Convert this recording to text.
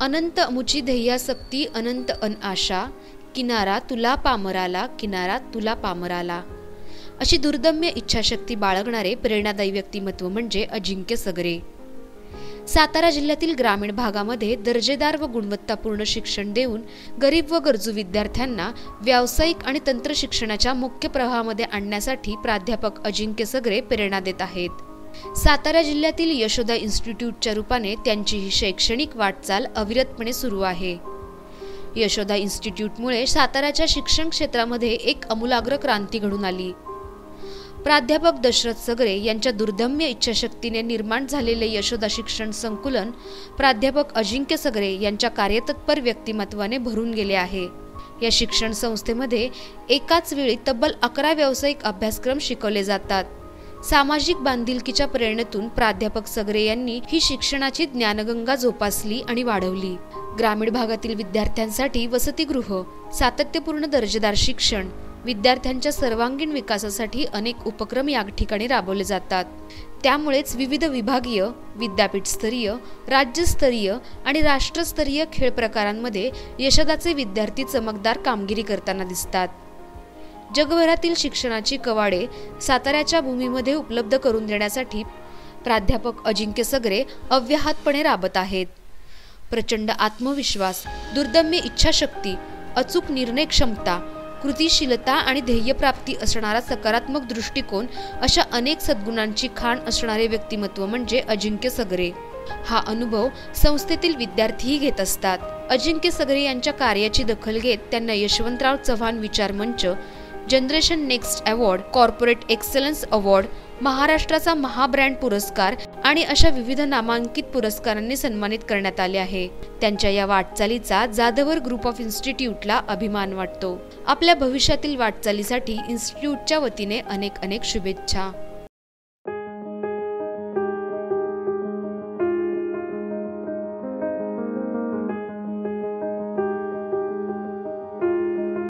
अनंत अमुची ध्येयासक्ती अनंत अन आशा, किनारा तुला पामराला, किनारा तुला पामराला. अशी दुर्दम्य इच्छाशक्ती बाळगणारे प्रेरणादायी व्यक्तिमत्व म्हणजे अजिंक्य सगरे. सातारा जिल्ह्यातील ग्रामीण भागामध्ये दर्जेदार व गुणवत्तापूर्ण शिक्षण देऊन गरीब व गरजू विद्यार्थ्यांना व्यावसायिक आणि तंत्र शिक्षणाच्या मुख्य प्रवाहामध्ये आणण्यासाठी प्राध्यापक अजिंक्य सगरे प्रेरणा देत आहेत. सातारा जिल्ह्यातील यशोदा इन्स्टिट्यूटच्या रूपाने त्यांची ही शैक्षणिक वाटचाल अविरतपणे सुरू आहे. यशोदा इन्स्टिट्यूटमुळे साताराच्या शिक्षण क्षेत्रामध्ये एक आमूलाग्र क्रांती घडून आली. प्राध्यापक दशरथ सगरे यांच्या दुर्दम्य इच्छाशक्तीने निर्माण झालेले यशोदा शिक्षण संकुलन प्राध्यापक अजिंक्य सगरे यांच्या कार्यतत्पर व्यक्तिमत्वाने भरून गेले आहे. या शिक्षण संस्थेमध्ये एकाच वेळी तब्बल 11 व्यावसायिक अभ्यासक्रम शिकवले जातात. सामाजिक बांधिलकीच्या प्रेरणेतून प्राध्यापक सगरे यांनी ही शिक्षणाची ज्ञानगंगा जोपासली आणि वाढवली. ग्रामीण भागातील विद्यार्थ्यांसाठी वसतिगृह, सातत्यपूर्ण दर्जेदार शिक्षण, विद्यार्थ्यांच्या सर्वांगीण विकासासाठी अनेक उपक्रम या ठिकाणी राबवले जातात. त्यामुळेच विविध विभागीय, विद्यापीठस्तरीय, राज्यस्तरीय आणि राष्ट्रस्तरीय खेळ प्रकारांमध्ये यशोदाचे विद्यार्थी चमकदार कामगिरी करताना दिसतात. जगभरातील शिक्षणाची कवाडे साताऱ्याच्या भूमीमध्ये उपलब्ध करून देण्यासाठी प्राध्यापक अजिंक्य सगरे अव्याहतपणे राबत आहेत. प्रचंड आत्मविश्वास, दुर्दम्य इच्छाशक्ती, अचूक निर्णय क्षमता, कृतिशीलता आणि ध्येयप्राप्ती असणारा सकारात्मक दृष्टिकोन अशा अनेक सद्गुणांची खाण असणारे व्यक्तिमत्व म्हणजे अजिंक्य सगरे. हा अनुभव संस्थेतील विद्यार्थीही घेत असतात. अजिंक्य सगरे यांच्या कार्याची दखल घेत त्यांना यशवंतराव चव्हाण विचार मंच, generation next award, corporate excellence award, महाराष्ट्राचा महाब्रँड पुरस्कार आणि अशा विविध नामांकित पुरस्कारांनी सन्मानित करण्यात आले आहे. त्यांच्या या वाटचालीचा जाधवर ग्रुप ऑफ इन्स्टिट्यूटला अभिमान वाटतो. आपल्या भविष्यातील वाटचालीसाठी इन्स्टिट्यूटच्या वतीने अनेक शुभेच्छा.